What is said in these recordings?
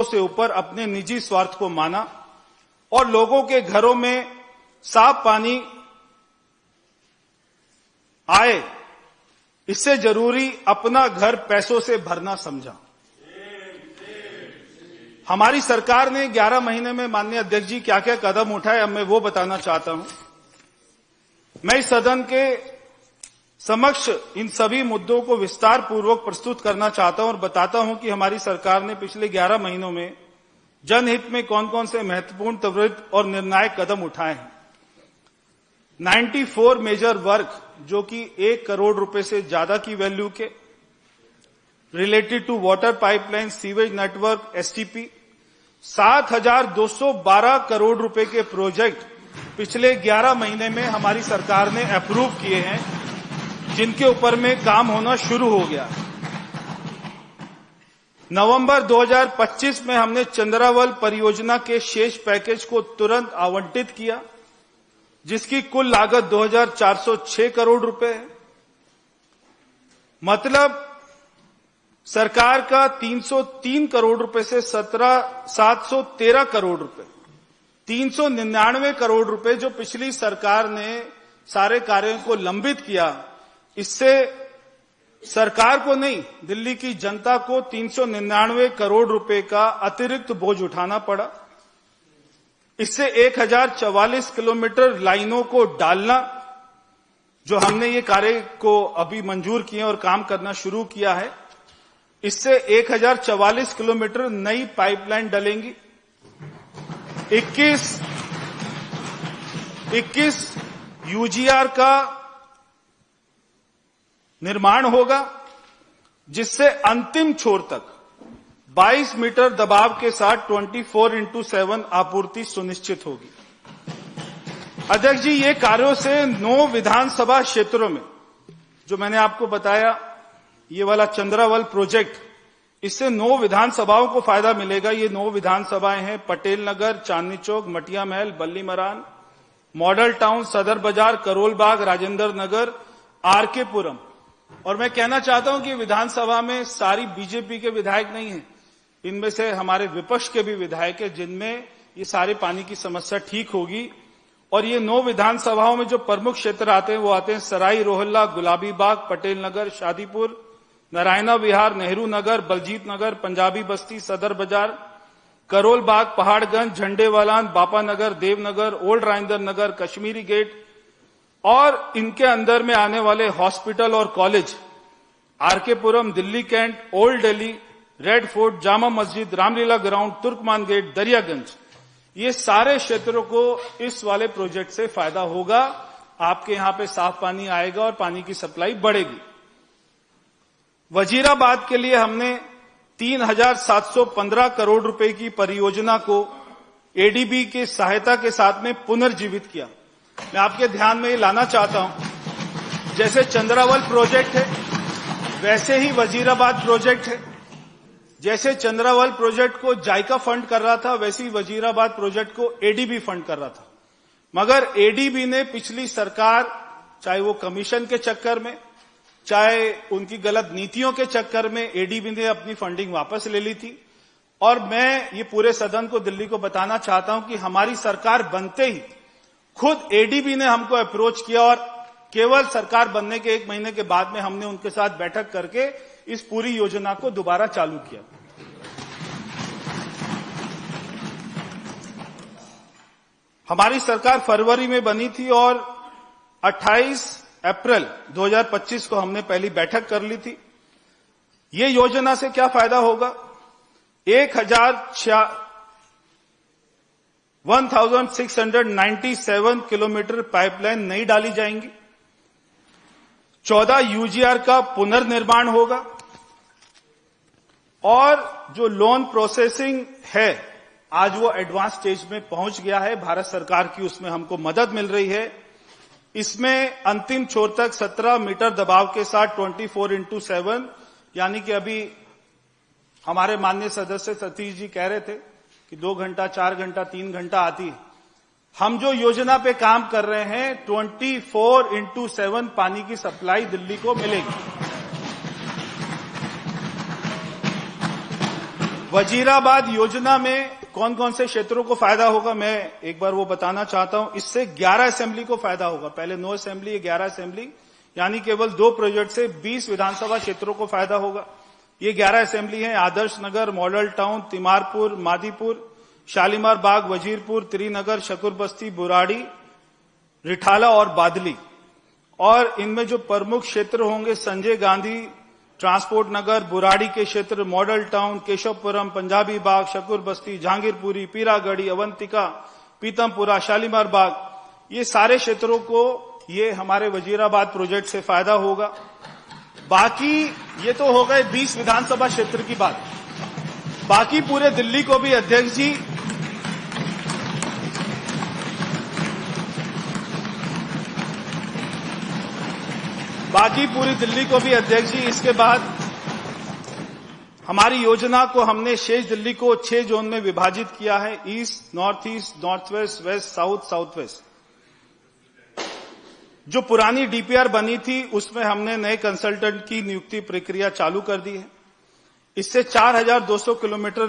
से ऊपर अपने निजी स्वार्थ को माना और लोगों के घरों में साफ पानी आए, इससे जरूरी अपना घर पैसों से भरना समझा। हमारी सरकार ने 11 महीने में माननीय अध्यक्ष जी क्या क्या कदम उठाए, अब मैं वो बताना चाहता हूं। मैं इस सदन के समक्ष इन सभी मुद्दों को विस्तार पूर्वक प्रस्तुत करना चाहता हूं और बताता हूं कि हमारी सरकार ने पिछले 11 महीनों में जनहित में कौन कौन से महत्वपूर्ण, त्वरित और निर्णायक कदम उठाए हैं। 94 मेजर वर्क, जो कि 1 करोड़ रुपए से ज्यादा की वैल्यू के, related to water pipeline, sewage network, STP, 7,212 crore रुपए के प्रोजेक्ट पिछले 11 महीने में हमारी सरकार ने अप्रूव किए हैं, जिनके ऊपर में काम होना शुरू हो गया। नवंबर 2025 में हमने चंद्रावल परियोजना के शेष पैकेज को तुरंत आवंटित किया, जिसकी कुल लागत 2,406 करोड़ रुपए है। मतलब सरकार का 303 करोड़ रुपए से 713 करोड़ रुपए, 399 करोड़ रुपए जो पिछली सरकार ने सारे कार्यों को लंबित किया, इससे सरकार को नहीं, दिल्ली की जनता को 399 करोड़ रुपए का अतिरिक्त बोझ उठाना पड़ा। इससे 1044 किलोमीटर लाइनों को डालना, जो हमने ये कार्य को अभी मंजूर किए और काम करना शुरू किया है, इससे 1044 किलोमीटर नई पाइपलाइन डलेंगी। 21 यूजीआर का निर्माण होगा, जिससे अंतिम छोर तक 22 मीटर दबाव के साथ 24/7 आपूर्ति सुनिश्चित होगी। अध्यक्ष जी, ये कार्यों से 9 विधानसभा क्षेत्रों में, जो मैंने आपको बताया ये वाला चंद्रावल प्रोजेक्ट, इससे 9 विधानसभाओं को फायदा मिलेगा। ये 9 विधानसभाएं हैं: पटेल नगर, चांदनी चौक, मटिया महल, बल्ली मरान, मॉडल टाउन, सदर बाजार, करोल बाग, राजेंद्र नगर, आरके पुरम। और मैं कहना चाहता हूं कि विधानसभा में सारी बीजेपी के विधायक नहीं हैं, इनमें से हमारे विपक्ष के भी विधायक हैं, जिनमें ये सारे पानी की समस्या ठीक होगी। और ये 9 विधानसभाओं में जो प्रमुख क्षेत्र आते हैं वो आते हैं: सराई रोहिल्ला, गुलाबी बाग, पटेल नगर, शादीपुर, नारायणा विहार, नेहरू नगर, बलजीत नगर, पंजाबी बस्ती, सदर बाजार, करोल बाग, पहाड़गंज, झंडेवालान, बापा नगर, देवनगर, ओल्ड राजेंद्र नगर, कश्मीरी गेट और इनके अंदर में आने वाले हॉस्पिटल और college, R K Puram, Delhi cantt, old Delhi, red fort, Jama Masjid, Ramlila ground, Turkman gate, Daryaganj, ये सारे क्षेत्रों को इस वाले प्रोजेक्ट से फायदा होगा। आपके यहां पे साफ पानी आएगा और पानी की सप्लाई बढ़ेगी। वजीराबाद के लिए हमने 3,715 करोड़ रुपए की परियोजना को एडीबी की सहायता के साथ में पुनर्जीवित किया। मैं आपके ध्यान में ये लाना चाहता हूं, जैसे चंद्रावल प्रोजेक्ट है वैसे ही वजीराबाद प्रोजेक्ट है। जैसे चंद्रावल प्रोजेक्ट को जायका फंड कर रहा था, वैसे ही वजीराबाद प्रोजेक्ट को एडीबी फंड कर रहा था। मगर एडीबी ने पिछली सरकार, चाहे वो कमीशन के चक्कर में, चाहे उनकी गलत नीतियों के चक्कर में, एडीबी ने अपनी फंडिंग वापस ले ली थी। और मैं ये पूरे सदन को, दिल्ली को बताना चाहता हूं कि हमारी सरकार बनते ही खुद एडीबी ने हमको अप्रोच किया और केवल सरकार बनने के 1 महीने के बाद में हमने उनके साथ बैठक करके इस पूरी योजना को दोबारा चालू किया। हमारी सरकार फरवरी में बनी थी और 28 अप्रैल 2025 को हमने पहली बैठक कर ली थी। ये योजना से क्या फायदा होगा? 1,697 किलोमीटर पाइपलाइन नई डाली जाएंगी। 14 यूजीआर का पुनर्निर्माण होगा और जो लोन प्रोसेसिंग है आज वो एडवांस स्टेज में पहुंच गया है। भारत सरकार की उसमें हमको मदद मिल रही है। इसमें अंतिम छोर तक 17 मीटर दबाव के साथ 24/7, यानी कि अभी हमारे माननीय सदस्य सतीश जी कह रहे थे कि 2 घंटा, 4 घंटा, 3 घंटा आती है। हम जो योजना पे काम कर रहे हैं 24/7 पानी की सप्लाई दिल्ली को मिलेगी। वजीराबाद योजना में कौन कौन से क्षेत्रों को फायदा होगा, मैं एक बार वो बताना चाहता हूं। इससे 11 असेंबली को फायदा होगा। पहले 9 असेंबली, 11 असेंबली, यानी केवल 2 प्रोजेक्ट से 20 विधानसभा क्षेत्रों को फायदा होगा। ये 11 असेंबली हैं: आदर्श नगर, मॉडल टाउन, तिमारपुर, मादीपुर, शालीमार बाग, वजीरपुर, त्रिनगर, शकुरबस्ती, बुराड़ी, रिठाला और बादली। और इनमें जो प्रमुख क्षेत्र होंगे: संजय गांधी ट्रांसपोर्ट नगर, बुराड़ी के क्षेत्र, मॉडल टाउन, केशवपुरम, पंजाबी बाग, शकुरबस्ती, जहांगीरपुरी, पीरागढ़ी, अवंतिका, पीतमपुरा, शालीमार बाग, ये सारे क्षेत्रों को ये हमारे वजीराबाद प्रोजेक्ट से फायदा होगा। बाकी ये तो हो गए 20 विधानसभा क्षेत्र की बात। बाकी पूरे दिल्ली को भी अध्यक्ष जी इसके बाद हमारी योजना को हमने शेष दिल्ली को 6 जोन में विभाजित किया है: east, north east, north west, west, south, south west. जो पुरानी डीपीआर बनी थी उसमें हमने नए कंसल्टेंट की नियुक्ति प्रक्रिया चालू कर दी है। इससे 4200 किलोमीटर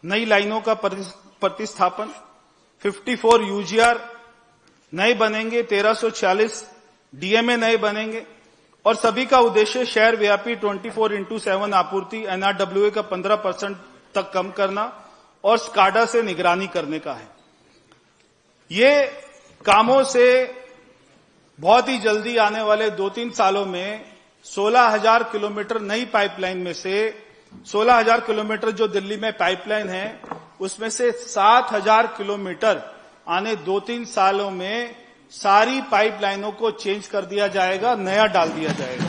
नई लाइनों का प्रतिस्थापन, 54 यूजीआर नए बनेंगे, 1346 डीएमए नए बनेंगे और सभी का उद्देश्य शहर व्यापी 24/7 आपूर्ति, एनआरडब्ल्यूए का 15% तक कम करना और स्काडा से निगरानी करने का है। ये कामों से बहुत ही जल्दी आने वाले 2-3 सालों में 16,000 किलोमीटर नई पाइपलाइन में से 16,000 किलोमीटर जो दिल्ली में पाइपलाइन है उसमें से 7,000 किलोमीटर आने 2-3 सालों में सारी पाइपलाइनों को चेंज कर दिया जाएगा, नया डाल दिया जाएगा।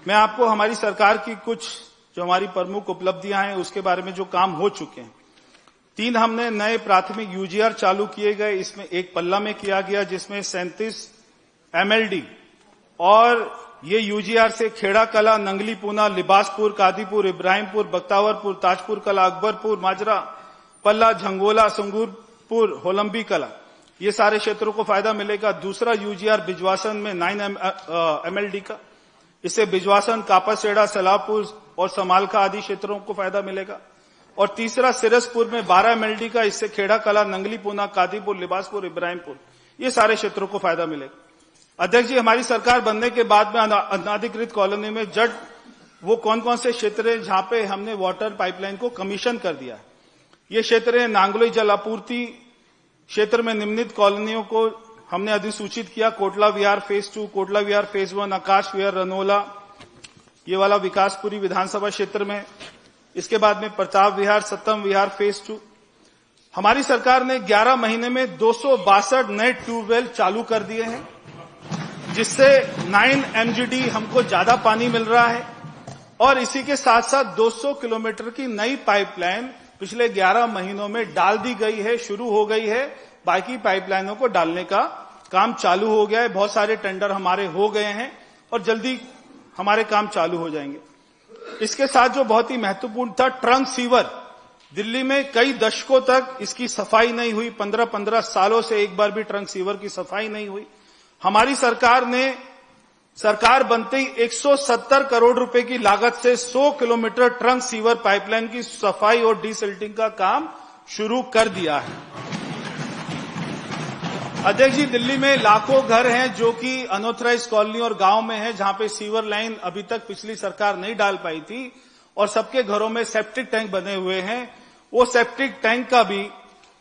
मैं आपको हमारी सरकार की कुछ जो हमारी प्रमुख उपलब्धियां हैं उसके बारे में जो काम हो चुके हैं। 3 हमने नए प्राथमिक यूजीआर चालू किए गए। इसमें एक पल्ला में किया गया जिसमें 37 एमएलडी और ये यूजीआर से खेड़ा कला, नंगली पूना, लिबासपुर, कादीपुर, इब्राहिमपुर, बख्तावरपुर, ताजपुर कला, अकबरपुर, माजरा, पल्ला, झंगोला, संगूरपुर, होलंबी कला, ये सारे क्षेत्रों को फायदा मिलेगा। दूसरा यूजीआर बिजवासन में 9 एमएलडी का, इससे बिजवासन, कापासेड़ा, सलाहपुर और समालखा आदि क्षेत्रों को फायदा मिलेगा। और तीसरा सिरसपुर में 12 एमएलडी का, इससे खेड़ा कला, नंगली पूना, कादीपुर, लिबासपुर, इब्राहिमपुर, ये सारे क्षेत्रों को फायदा मिलेगा। अध्यक्ष जी, हमारी सरकार बनने के बाद में अनाधिकृत कॉलोनी में जट वो कौन कौन से क्षेत्र हैं जहां पे हमने वाटर पाइपलाइन को कमीशन कर दिया है। ये क्षेत्र है नांगलोई जल आपूर्ति क्षेत्र में निम्नलिखित कॉलोनियों को हमने अधिसूचित किया: कोटला विहार फेज 2, कोटला विहार फेज 1, आकाश विहार, रनोला, ये वाला विकासपुरी विधानसभा क्षेत्र में। इसके बाद में प्रताप विहार, सत्तम विहार फेज 2। हमारी सरकार ने 11 महीने में 262 नए ट्यूबवेल चालू कर दिए हैं जिससे 9 एमजीडी हमको ज्यादा पानी मिल रहा है। और इसी के साथ साथ 200 किलोमीटर की नई पाइपलाइन पिछले 11 महीनों में डाल दी गई है, शुरू हो गई है। बाकी पाइपलाइनों को डालने का काम चालू हो गया है। बहुत सारे टेंडर हमारे हो गए हैं और जल्दी हमारे काम चालू हो जाएंगे। इसके साथ जो बहुत ही महत्वपूर्ण था, ट्रंक सीवर। दिल्ली में कई दशकों तक इसकी सफाई नहीं हुई, 15-15 सालों से एक बार भी ट्रंक सीवर की सफाई नहीं हुई। हमारी सरकार ने सरकार बनते ही 170 करोड़ रुपए की लागत से 100 किलोमीटर ट्रंक सीवर पाइपलाइन की सफाई और डीसिल्टिंग का काम शुरू कर दिया है। अध्यक्ष जी, दिल्ली में लाखों घर हैं जो कि अनऑथराइज्ड कॉलोनी और गांव में हैं जहां पे सीवर लाइन अभी तक पिछली सरकार नहीं डाल पाई थी और सबके घरों में सेप्टिक टैंक बने हुए हैं। वो सेप्टिक टैंक का भी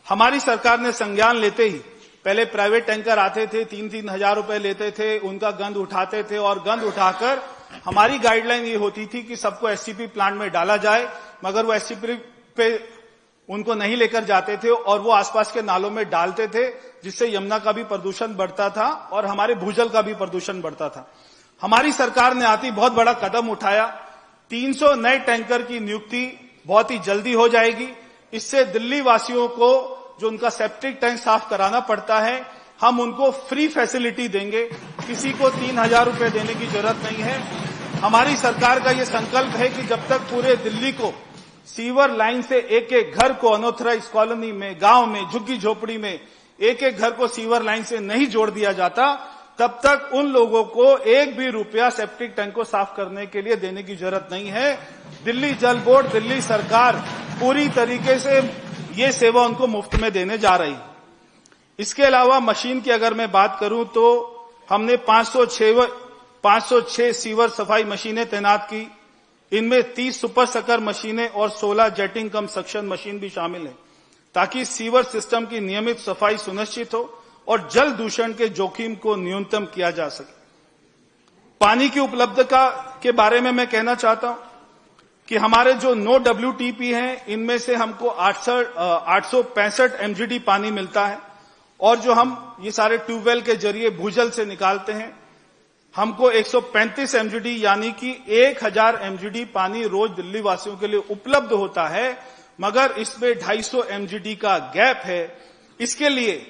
हमारी सरकार ने संज्ञान लेते ही, पहले प्राइवेट टैंकर आते थे, 3-3 हजार रुपए लेते थे, उनका गंद उठाते थे और गंद उठाकर हमारी गाइडलाइन ये होती थी कि सबको एससीपी प्लांट में डाला जाए, मगर वो एससीपी पे उनको नहीं लेकर जाते थे और वो आसपास के नालों में डालते थे जिससे यमुना का भी प्रदूषण बढ़ता था और हमारे भूजल का भी प्रदूषण बढ़ता था। हमारी सरकार ने आती बहुत बड़ा कदम उठाया। 300 नए टैंकर की नियुक्ति बहुत ही जल्दी हो जाएगी। इससे दिल्ली वासियों को जो उनका सेप्टिक टैंक साफ कराना पड़ता है, हम उनको फ्री फैसिलिटी देंगे। किसी को 3,000 रुपए देने की जरूरत नहीं है। हमारी सरकार का ये संकल्प है कि जब तक पूरे दिल्ली को सीवर लाइन से एक एक घर को अनऑथराइज्ड कॉलोनी में, गांव में, झुग्गी झोपड़ी में एक एक घर को सीवर लाइन से नहीं जोड़ दिया जाता, तब तक उन लोगों को एक भी रुपया सेप्टिक टैंक को साफ करने के लिए देने की जरूरत नहीं है। दिल्ली जल बोर्ड, दिल्ली सरकार पूरी तरीके से ये सेवा उनको मुफ्त में देने जा रही है। इसके अलावा मशीन की अगर मैं बात करूं तो हमने 506 सीवर सफाई मशीनें तैनात की। इनमें 30 सुपर सकर मशीनें और 16 जेटिंग कम सक्शन मशीन भी शामिल है, ताकि सीवर सिस्टम की नियमित सफाई सुनिश्चित हो और जल दूषण के जोखिम को न्यूनतम किया जा सके। पानी की उपलब्धता के बारे में मैं कहना चाहता हूं कि हमारे जो 9 WTP हैं, इनमें से हमको 865 MGD पानी मिलता है, और जो हम ये सारे ट्यूबवेल के जरिए भूजल से निकालते हैं, हमको 135 MGD यानी कि 1000 MGD पानी रोज दिल्ली वासियों के लिए उपलब्ध होता है, मगर इसमें 250 MGD का गैप है। इसके लिए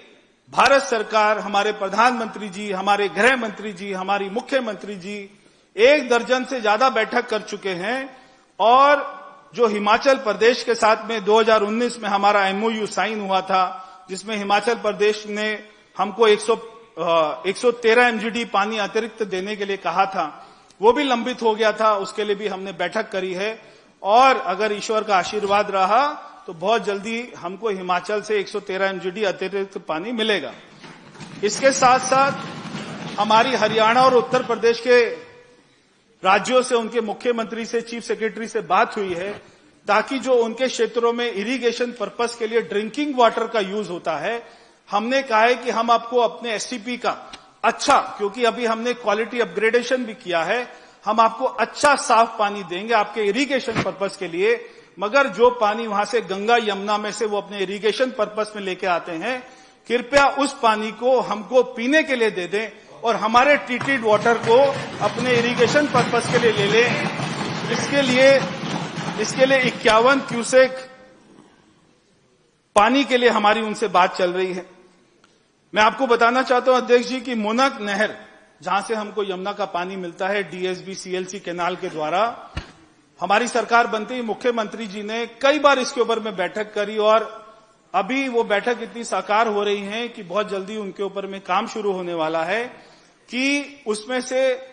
भारत सरकार, हमारे प्रधानमंत्री जी, हमारे गृह मंत्री जी, हमारी मुख्यमंत्री जी 1 दर्जन से ज्यादा बैठक कर चुके हैं, और जो हिमाचल प्रदेश के साथ में 2019 में हमारा MOU साइन हुआ था, जिसमें हिमाचल प्रदेश ने हमको 113 MGD पानी अतिरिक्त देने के लिए कहा था, वो भी लंबित हो गया था। उसके लिए भी हमने बैठक करी है, और अगर ईश्वर का आशीर्वाद रहा तो बहुत जल्दी हमको हिमाचल से 113 MGD अतिरिक्त पानी मिलेगा। इसके साथ साथ हमारी हरियाणा और उत्तर प्रदेश के राज्यों से, उनके मुख्यमंत्री से, चीफ सेक्रेटरी से बात हुई है, ताकि जो उनके क्षेत्रों में इरिगेशन पर्पस के लिए ड्रिंकिंग वाटर का यूज होता है, हमने कहा है कि हम आपको अपने STP का अच्छा, क्योंकि अभी हमने क्वालिटी अपग्रेडेशन भी किया है, हम आपको अच्छा साफ पानी देंगे आपके इरिगेशन पर्पस के लिए, मगर जो पानी वहां से गंगा यमुना में से वो अपने इरिगेशन पर्पस में लेके आते हैं, कृपया उस पानी को हमको पीने के लिए दे दें, और हमारे ट्रीटेड वाटर को अपने इरिगेशन पर्पस के लिए ले लें। इसके लिए 51 क्यूसेक पानी के लिए हमारी उनसे बात चल रही है। मैं आपको बताना चाहता हूं अध्यक्ष जी कि मोनक नहर, जहां से हमको यमुना का पानी मिलता है DSB CLC कैनाल के द्वारा, हमारी सरकार बनते ही मुख्यमंत्री जी ने कई बार इसके ऊपर में बैठक करी, और अभी वो बैठक इतनी साकार हो रही है कि बहुत जल्दी उनके ऊपर में काम शुरू होने वाला है, कि उसमें से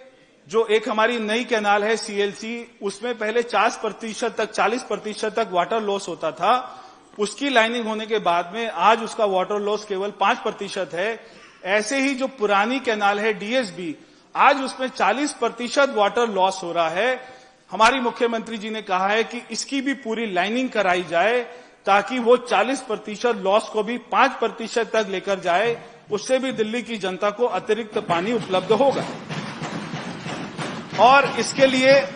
जो एक हमारी नई कैनाल है CLC, उसमें पहले 40% तक वाटर लॉस होता था। उसकी लाइनिंग होने के बाद में आज उसका वाटर लॉस केवल 5% है। ऐसे ही जो पुरानी कैनाल है DSB, आज उसमें 40% वाटर लॉस हो रहा है। हमारी मुख्यमंत्री जी ने कहा है कि इसकी भी पूरी लाइनिंग कराई जाए, ताकि वो 40% लॉस को भी 5% तक लेकर जाए। उससे भी दिल्ली की जनता को अतिरिक्त पानी उपलब्ध होगा। और इसके लिए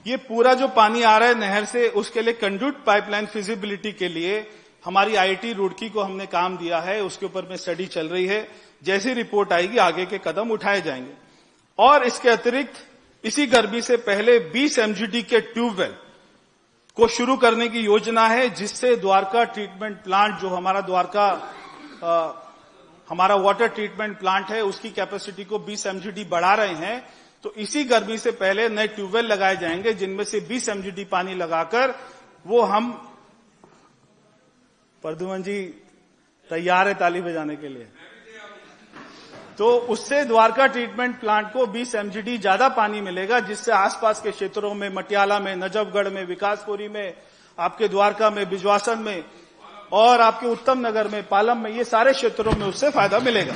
ये पूरा जो पानी आ रहा है नहर से, उसके लिए कंड्यूट पाइपलाइन फिजिबिलिटी के लिए हमारी IIT रुड़की को हमने काम दिया है, उसके ऊपर में स्टडी चल रही है। जैसी रिपोर्ट आएगी आगे के कदम उठाए जाएंगे। और इसके अतिरिक्त इसी गर्मी से पहले 20 MGD के ट्यूबवेल को शुरू करने की योजना है, जिससे द्वारका ट्रीटमेंट प्लांट, जो हमारा द्वारका हमारा वाटर ट्रीटमेंट प्लांट है, उसकी कैपेसिटी को 20 MGD बढ़ा रहे हैं। तो इसी गर्मी से पहले नए ट्यूबवेल लगाए जाएंगे, जिनमें से 20 MGD पानी लगाकर वो हम, प्रद्युमन जी तैयार है ताली बजाने के लिए, तो उससे द्वारका ट्रीटमेंट प्लांट को 20 MGD ज्यादा पानी मिलेगा, जिससे आसपास के क्षेत्रों में, मटियाला में, नजफगढ़ में, विकासपुरी में, आपके द्वारका में, बिजवासन में, और आपके उत्तम नगर में, पालम में, ये सारे क्षेत्रों में उससे फायदा मिलेगा।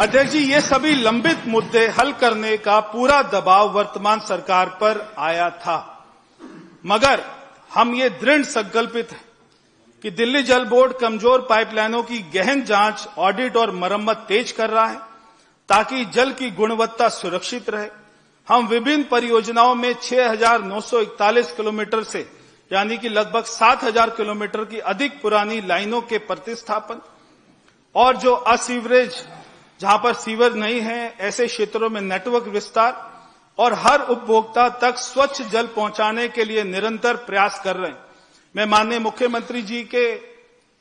अध्यक्ष जी, ये सभी लंबित मुद्दे हल करने का पूरा दबाव वर्तमान सरकार पर आया था, मगर हम ये दृढ़ संकल्पित हैं कि दिल्ली जल बोर्ड कमजोर पाइपलाइनों की गहन जांच, ऑडिट और मरम्मत तेज कर रहा है, ताकि जल की गुणवत्ता सुरक्षित रहे। हम विभिन्न परियोजनाओं में 6,941 किलोमीटर से, यानी कि लगभग 7,000 किलोमीटर की अधिक पुरानी लाइनों के प्रतिस्थापन, और जो असीवरेज, जहां पर सीवर नहीं है, ऐसे क्षेत्रों में नेटवर्क विस्तार, और हर उपभोक्ता तक स्वच्छ जल पहुंचाने के लिए निरंतर प्रयास कर रहे हैं। मैं माननीय मुख्यमंत्री जी के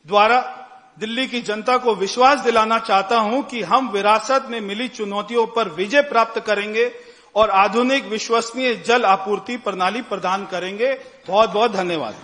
द्वारा दिल्ली की जनता को विश्वास दिलाना चाहता हूं कि हम विरासत में मिली चुनौतियों पर विजय प्राप्त करेंगे और आधुनिक विश्वसनीय जल आपूर्ति प्रणाली प्रदान करेंगे। बहुत बहुत धन्यवाद।